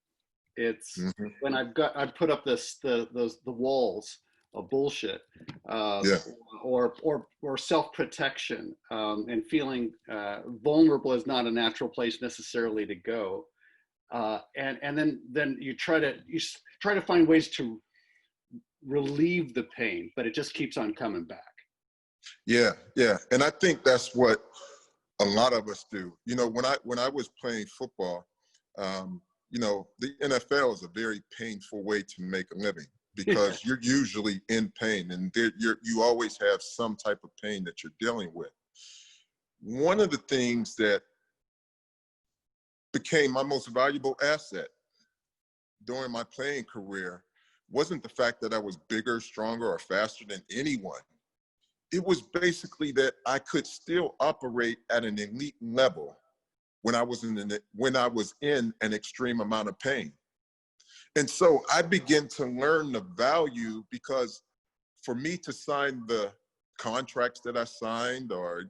A: it's when I've put up the walls of bullshit, or self-protection, and feeling vulnerable is not a natural place necessarily to go, and then you try to find ways to relieve the pain, but it just keeps on coming back.
B: Yeah, and I think that's what a lot of us do. When I was playing football, the NFL is a very painful way to make a living, because you're usually in pain, and you always have some type of pain that you're dealing with. One of the things that became my most valuable asset during my playing career wasn't the fact that I was bigger, stronger, or faster than anyone. It was basically that I could still operate at an elite level when I was in an extreme amount of pain. And so I began to learn the value, because for me to sign the contracts that I signed, or,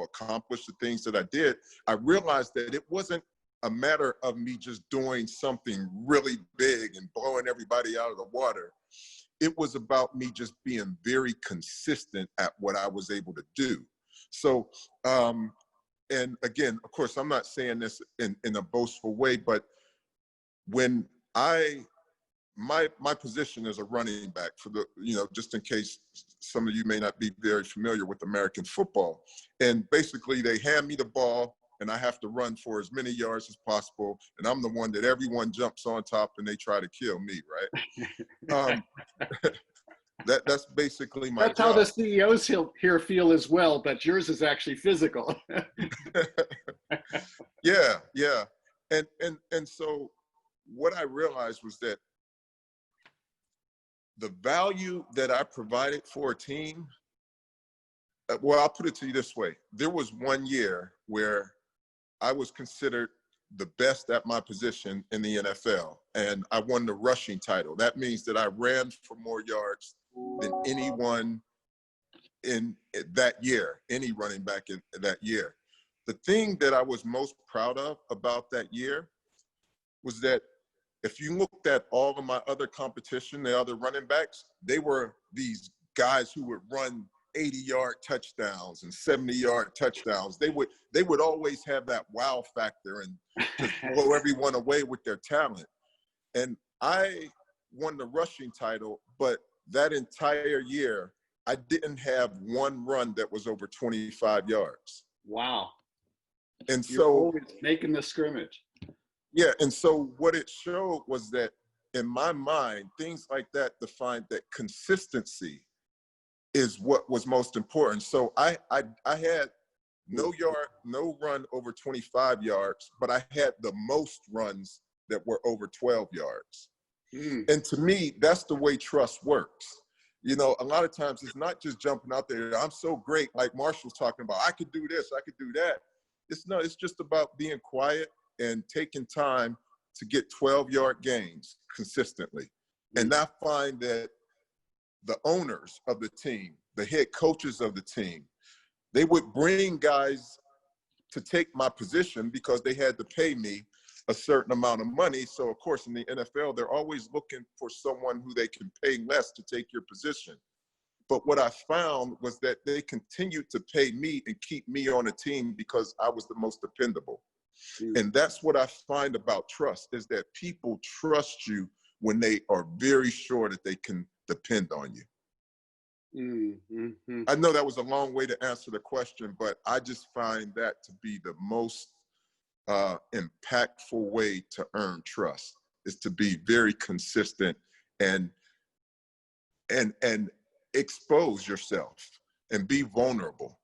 B: accomplish the things that I did, I realized that it wasn't a matter of me just doing something really big and blowing everybody out of the water. It was about me just being very consistent at what I was able to do. So, and again, of course, I'm not saying this in a boastful way, but when my position as a running back, for the, just in case some of you may not be very familiar with American football, and basically they hand me the ball and I have to run for as many yards as possible, and I'm the one that everyone jumps on top and they try to kill me, right? That's basically my
A: That's
B: job.
A: how the CEOs here feel as well, but yours is actually physical.
B: Yeah. And so what I realized was that the value that I provided for a team, well, I'll put it to you this way. There was one year where I was considered the best at my position in the NFL, and I won the rushing title. That means that I ran for more yards than anyone in that year, any running back in that year. The thing that I was most proud of about that year was that if you looked at all of my other competition, the other running backs, they were these guys who would run 80-yard touchdowns and 70-yard touchdowns. They would always have that wow factor and just blow everyone away with their talent. And I won the rushing title, but that entire year, I didn't have one run that was over 25 yards.
A: Wow.
B: And
A: You're
B: so
A: always making the scrimmage.
B: yeah, and so what it showed was that in my mind, things like that defined that consistency is what was most important. So I had no run over 25 yards, but I had the most runs that were over 12 yards. And to me, that's the way trust works. You know, a lot of times it's not just jumping out there. I'm so great, like Marshall's talking about. I could do this, I could do that. It's just about being quiet and taking time to get 12-yard gains consistently. And I find that the owners of the team, the head coaches of the team, they would bring guys to take my position because they had to pay me a certain amount of money. So of course in the NFL, they're always looking for someone who they can pay less to take your position. But what I found was that they continued to pay me and keep me on a team because I was the most dependable. And that's what I find about trust, is that people trust you when they are very sure that they can depend on you. I know that was a long way to answer the question, but I just find that to be the most impactful way to earn trust, is to be very consistent and expose yourself and be vulnerable.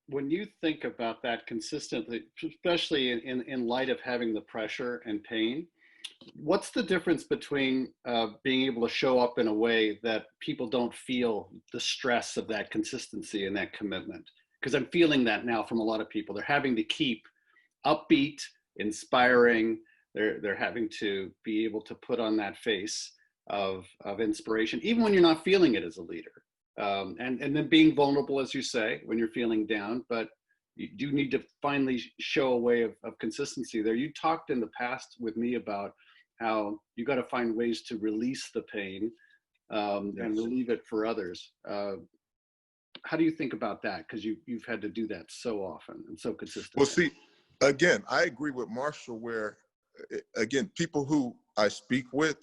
A: When you think about that consistently, especially in light of having the pressure and pain, what's the difference between being able to show up in a way that people don't feel the stress of that consistency and that commitment? Because I'm feeling that now from a lot of people. They're having to keep upbeat, inspiring. They're having to be able to put on that face of inspiration, even when you're not feeling it as a leader. And then being vulnerable, as you say, when you're feeling down, but you do need to finally show a way of consistency there. You talked in the past with me about how you got to find ways to release the pain and relieve it for others. How do you think about that? Because you've had to do that so often and so consistently.
B: Well, see, again, I agree with Marshall where, again, people who I speak with,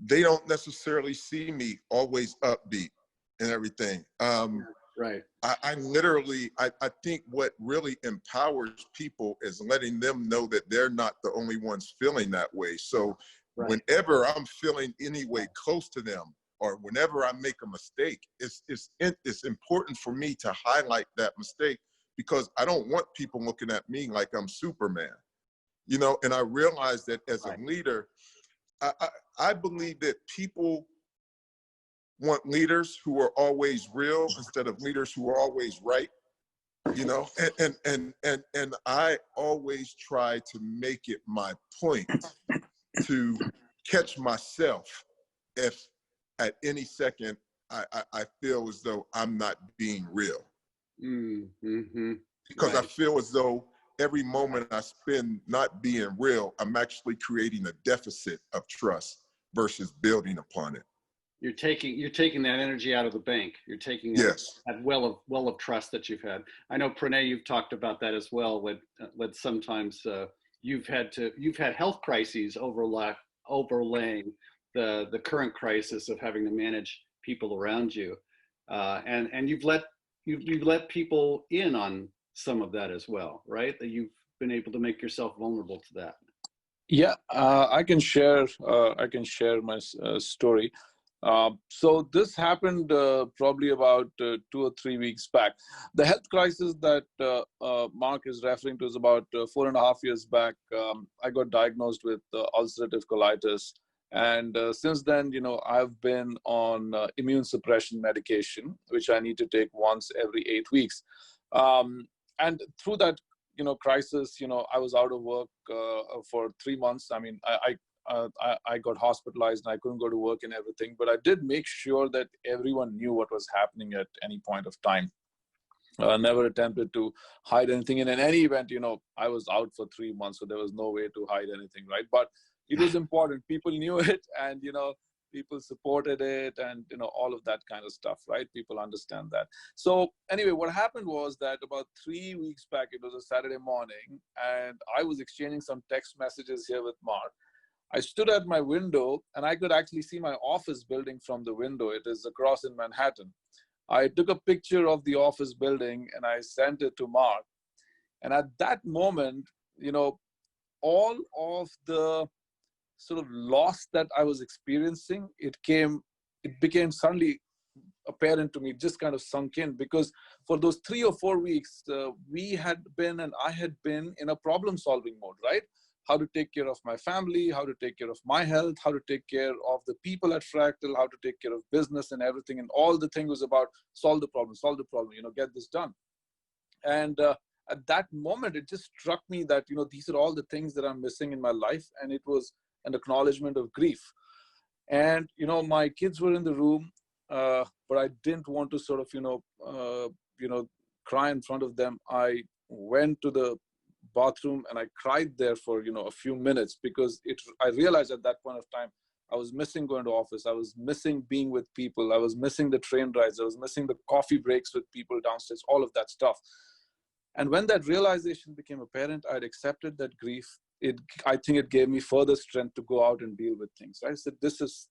B: they don't necessarily see me always upbeat and everything.
A: Right.
B: I literally think what really empowers people is letting them know that they're not the only ones feeling that way. So whenever I'm feeling any way close to them, or whenever I make a mistake, it's important for me to highlight that mistake, because I don't want people looking at me like I'm Superman, you know. And I realize that as a leader, I believe that people want leaders who are always real instead of leaders who are always right, you know. And I always try to make it my point to catch myself if at any second I feel as though I'm not being real. Because I feel as though every moment I spend not being real, I'm actually creating a deficit of trust versus building upon it. You're
A: taking that energy out of the bank. You're taking that well of trust that you've had. I know, Pranay, you've talked about that as well. When sometimes you've had health crises overlaying the current crisis of having to manage people around you, and you've let people in on some of that as well, right? That you've been able to make yourself vulnerable to that.
D: Yeah, I can share my story. So this happened probably about 2 or 3 weeks back. The health crisis that Mark is referring to is about 4.5 years back. I got diagnosed with ulcerative colitis. And since then, you know, I've been on immune suppression medication, which I need to take once every 8 weeks. And through that, you know, crisis, you know, I was out of work for 3 months. I mean, I got hospitalized and I couldn't go to work and everything, but I did make sure that everyone knew what was happening at any point of time. Never attempted to hide anything. And in any event, I was out for 3 months, so there was no way to hide anything, right? But it was important. People knew it, and, people supported it, and, all of that kind of stuff, right? People understand that. So anyway, what happened was that about 3 weeks back, it was a Saturday morning, and I was exchanging some text messages here with Mark. I stood at my window, and I could actually see my office building from the window. It is across in Manhattan. I took a picture of the office building and I sent it to Mark. And at that moment, all of the sort of loss that I was experiencing, it became suddenly apparent to me, just kind of sunk in, because for those 3 or 4 weeks, I had been in a problem solving mode, right? How to take care of my family, how to take care of my health, how to take care of the people at Fractal, how to take care of business and everything. And all the thing was about solve the problem, get this done. And at that moment, it just struck me that, these are all the things that I'm missing in my life. And it was an acknowledgement of grief. And, my kids were in the room, but I didn't want to sort of, cry in front of them. I went to the bathroom and I cried there for a few minutes, because I realized at that point of time I was missing going to office, I was missing being with people, I was missing the train rides, I was missing the coffee breaks with people downstairs, all of that stuff. And when that realization became apparent, I'd accepted that grief. I think it gave me further strength to go out and deal with things. I said, this is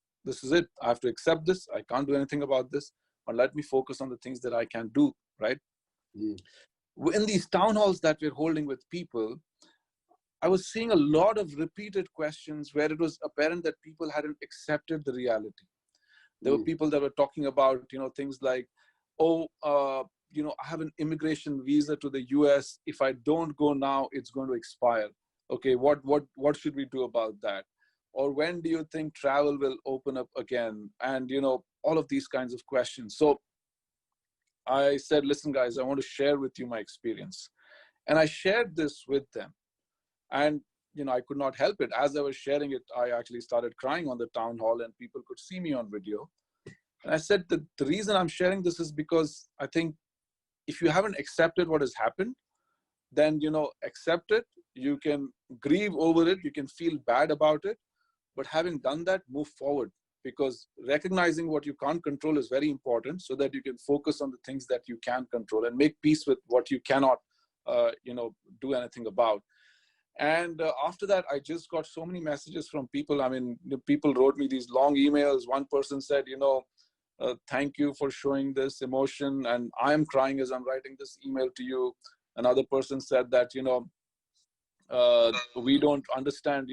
D: it. I have to accept this. I can't do anything about this, but let me focus on the things that I can do, right? In these town halls that we're holding with people, I was seeing a lot of repeated questions where it was apparent that people hadn't accepted the reality. There were people that were talking about, things like, I have an immigration visa to the US. If I don't go now, it's going to expire. Okay, what should we do about that? Or when do you think travel will open up again? And, all of these kinds of questions. So I said, listen, guys, I want to share with you my experience. And I shared this with them. And, I could not help it. As I was sharing it, I actually started crying on the town hall and people could see me on video. And I said that the reason I'm sharing this is because I think if you haven't accepted what has happened, then, accept it. You can grieve over it. You can feel bad about it. But having done that, move forward. Because recognizing what you can't control is very important, so that you can focus on the things that you can control and make peace with what you cannot, do anything about. And after that, I just got so many messages from people. I mean, people wrote me these long emails. One person said, thank you for showing this emotion. And I'm crying as I'm writing this email to you. Another person said that, we don't understand,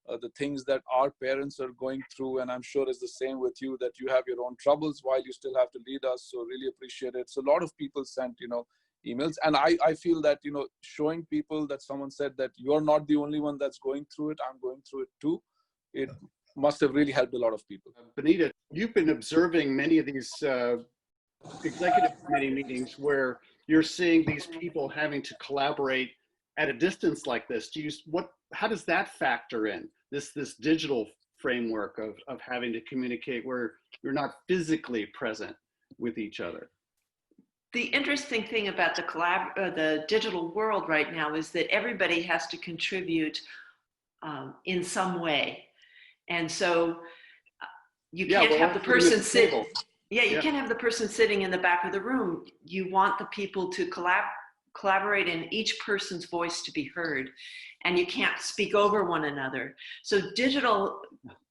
D: the things that our parents are going through. And I'm sure it's the same with you, that you have your own troubles while you still have to lead us. So really appreciate it. So a lot of people sent, emails. And I feel that, showing people that someone said that you're not the only one that's going through it, I'm going through it too. It must have really helped a lot of people.
A: Benita, you've been observing many of these executive committee meetings where you're seeing these people having to collaborate at a distance like this. How does that factor in, this digital framework of having to communicate where you're not physically present with each other?
C: The interesting thing about the digital world right now is that everybody has to contribute in some way. And so you can't have the person sit. You can't have the person sitting in the back of the room. You want the people to collaborate and each person's voice to be heard. And you can't speak over one another. So digital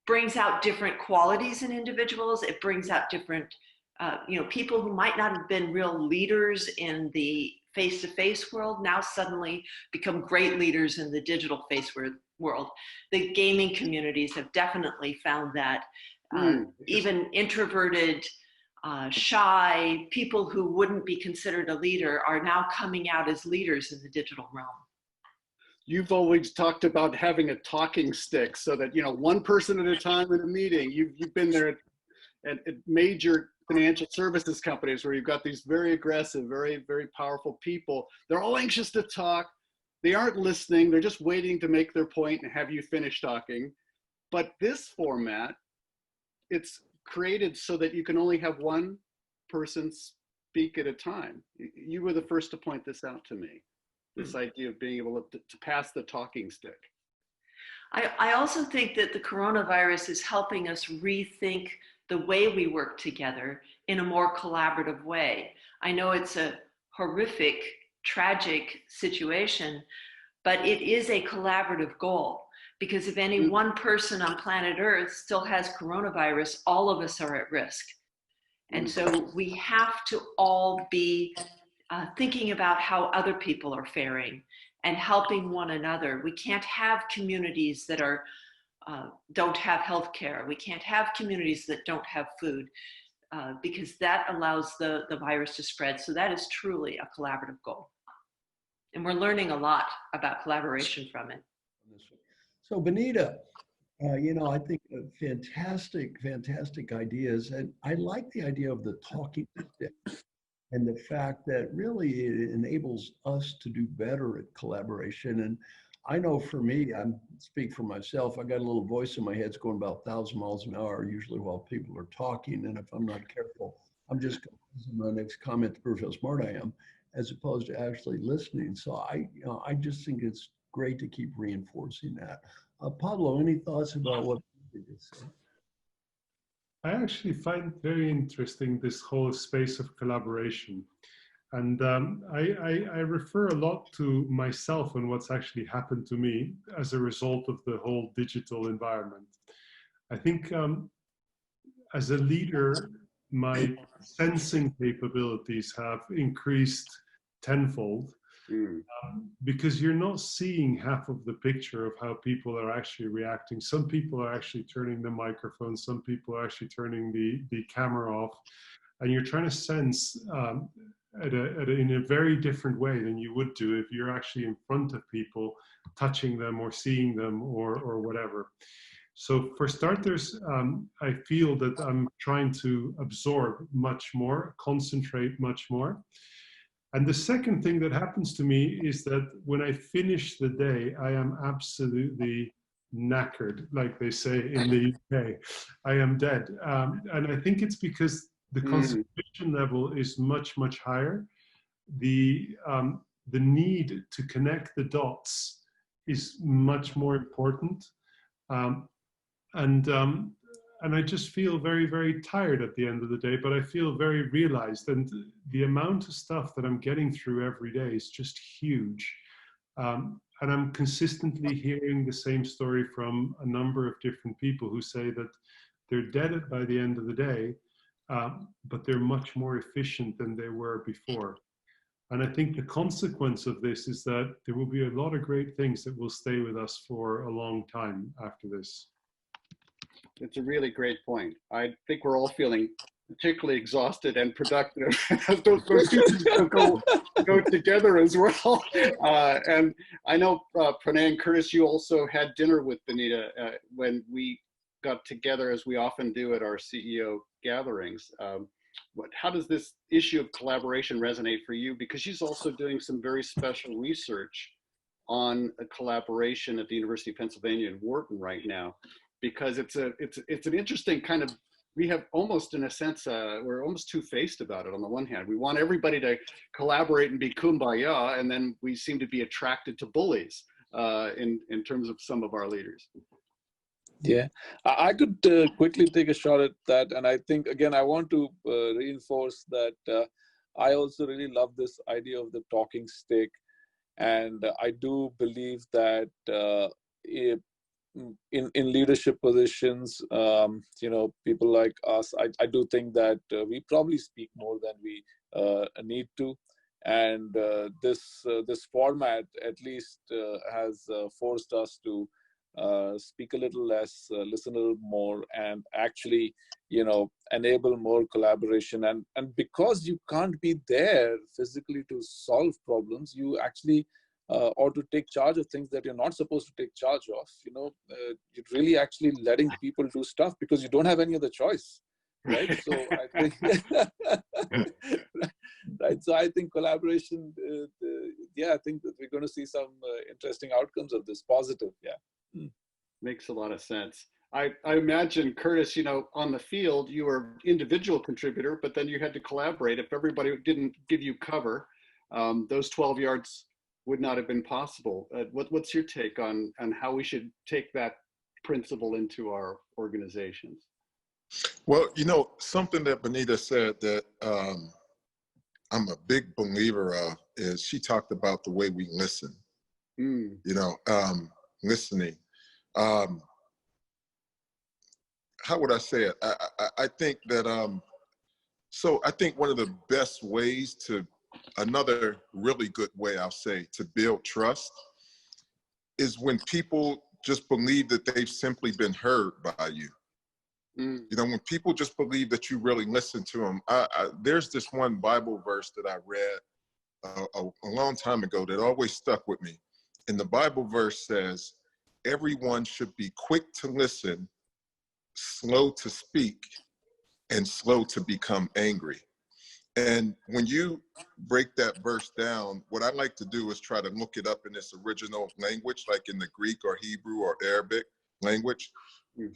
C: brings out different qualities in individuals. It brings out different, people who might not have been real leaders in the face-to-face world now suddenly become great leaders in the digital world. The gaming communities have definitely found that. Even introverted, shy people who wouldn't be considered a leader are now coming out as leaders in the digital realm.
A: You've always talked about having a talking stick so that, one person at a time in a meeting. You've been there at major financial services companies where you've got these very aggressive, very, very powerful people. They're all anxious to talk, they aren't listening. They're just waiting to make their point and have you finish talking. But this format, it's created so that you can only have one person speak at a time. You were the first to point this out to me, this idea of being able to pass the talking stick.
C: I also think that the coronavirus is helping us rethink the way we work together in a more collaborative way. I know it's a horrific, tragic situation, but it is a collaborative goal, because if any one person on planet Earth still has coronavirus, all of us are at risk. And so we have to all be thinking about how other people are faring and helping one another. We can't have communities that are don't have health care. We can't have communities that don't have food, because that allows the virus to spread. So that is truly a collaborative goal. And we're learning a lot about collaboration from it.
F: So Bonita, I think fantastic ideas. And I like the idea of the talking stick and the fact that really it enables us to do better at collaboration. And I know for me, I speak for myself, I got a little voice in my head, it's going about 1,000 miles an hour, usually while people are talking. And if I'm not careful, I'm just going to use my next comment to prove how smart I am, as opposed to actually listening. So I just think it's great to keep reinforcing that. Pablo, any thoughts about what you just said?
E: I actually find very interesting this whole space of collaboration. And I refer a lot to myself and what's actually happened to me as a result of the whole digital environment. I think as a leader, my sensing capabilities have increased tenfold, because you're not seeing half of the picture of how people are actually reacting. Some people are actually turning the microphone, some people are actually turning the camera off, and you're trying to sense in a very different way than you would do if you're actually in front of people, touching them or seeing them or whatever. So for starters, I feel that I'm trying to absorb much more, concentrate much more. And the second thing that happens to me is that when I finish the day, I am absolutely knackered, like they say in the UK. I am dead. And I think it's because the concentration level is much, much higher. The need to connect the dots is much more important. And I just feel very, very tired at the end of the day, but I feel very realized. And the amount of stuff that I'm getting through every day is just huge. And I'm consistently hearing the same story from a number of different people who say that they're dead by the end of the day, but they're much more efficient than they were before. And I think the consequence of this is that there will be a lot of great things that will stay with us for a long time after this.
A: It's a really great point. I think we're all feeling particularly exhausted and productive. those two go together as well. And I know, Pranay and Curtis, you also had dinner with Benita when we got together, as we often do at our CEO gatherings. How does this issue of collaboration resonate for you? Because she's also doing some very special research on a collaboration at the University of Pennsylvania in Wharton right now. Because it's an interesting kind of, we have almost, in a sense, we're almost two-faced about it. On the one hand, we want everybody to collaborate and be kumbaya, and then we seem to be attracted to bullies in terms of some of our leaders.
D: Yeah, I could quickly take a shot at that. And I think, again, I want to reinforce that I also really love this idea of the talking stick. And I do believe that in leadership positions, people like us, I do think that we probably speak more than we need to. And this format at least has forced us to speak a little less, listen a little more, and actually, enable more collaboration. And because you can't be there physically to solve problems, you actually or to take charge of things that you're not supposed to take charge of. You're really actually letting people do stuff because you don't have any other choice, right? So I think right? So I think collaboration, yeah, I think that we're going to see some interesting outcomes of this, positive, yeah.
A: Makes a lot of sense. I imagine, Curtis, you know, on the field, you were individual contributor, but then you had to collaborate. If everybody didn't give you cover, those 12 yards would not have been possible. What's your take on how we should take that principle into our organizations?
B: Well, you know, something that Bonita said that I'm a big believer of is she talked about the way we listen, you know, listening. How would I say it? I think that, so I think one of the best ways to, another really good way I'll say to build trust is when people just believe that they've simply been heard by you. You know, when people just believe that you really listen to them. There's this one Bible verse that I read a long time ago that always stuck with me. And the Bible verse says, everyone should be quick to listen, slow to speak, and slow to become angry. And when you break that verse down, what I like to do is try to look it up in its original language, like in the Greek or Hebrew or Arabic language.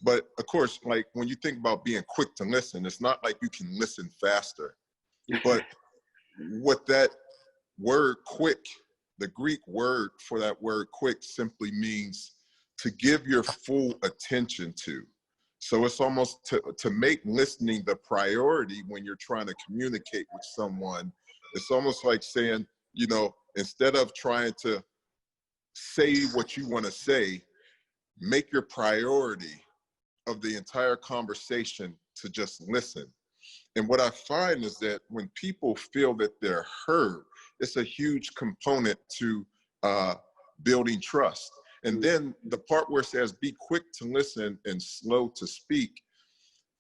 B: But of course, like when you think about being quick to listen, it's not like you can listen faster. But what that word quick, the Greek word for that word quick simply means to give your full attention to. So it's almost to make listening the priority when you're trying to communicate with someone. It's almost like saying, you know, instead of trying to say what you want to say, make your priority of the entire conversation to just listen. And what I find is that when people feel that they're heard, it's a huge component to building trust. And then the part where it says, be quick to listen and slow to speak.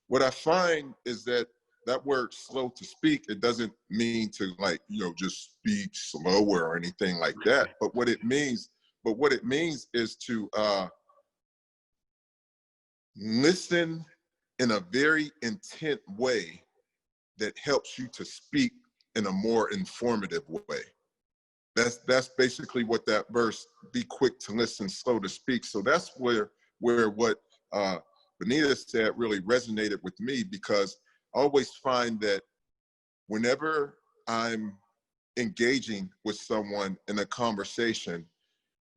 B: What I find is that that word slow to speak, it doesn't mean to, like, you know, just speak slower or anything like that. But what it means is to listen in a very intent way that helps you to speak in a more informative way. That's basically what that verse, be quick to listen, slow to speak. So that's where what Benita said really resonated with me, because I always find that whenever I'm engaging with someone in a conversation,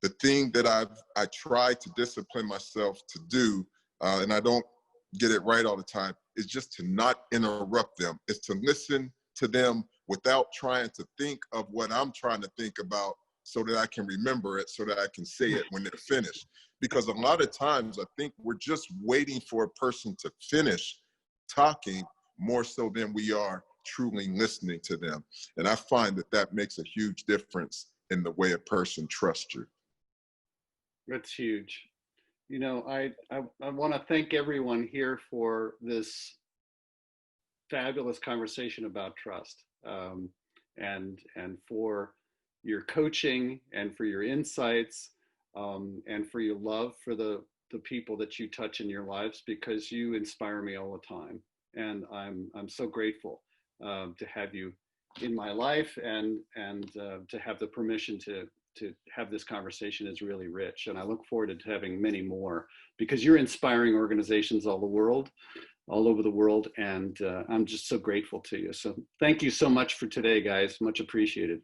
B: the thing that I try to discipline myself to do, and I don't get it right all the time, is just to not interrupt them. It's to listen to them without trying to think of what I'm trying to think about, so that I can remember it, so that I can say it when they're finished. Because a lot of times I think we're just waiting for a person to finish talking more so than we are truly listening to them. And I find that that makes a huge difference in the way a person trusts you.
A: That's huge. You know, I want to thank everyone here for this fabulous conversation about trust, and for your coaching and for your insights, and for your love for the people that you touch in your lives, because you inspire me all the time. And I'm so grateful to have you in my life, and to have the permission to have this conversation is really rich. And I look forward to having many more, because you're inspiring organizations all over the world. And I'm just so grateful to you. So thank you so much for today, guys. Much appreciated.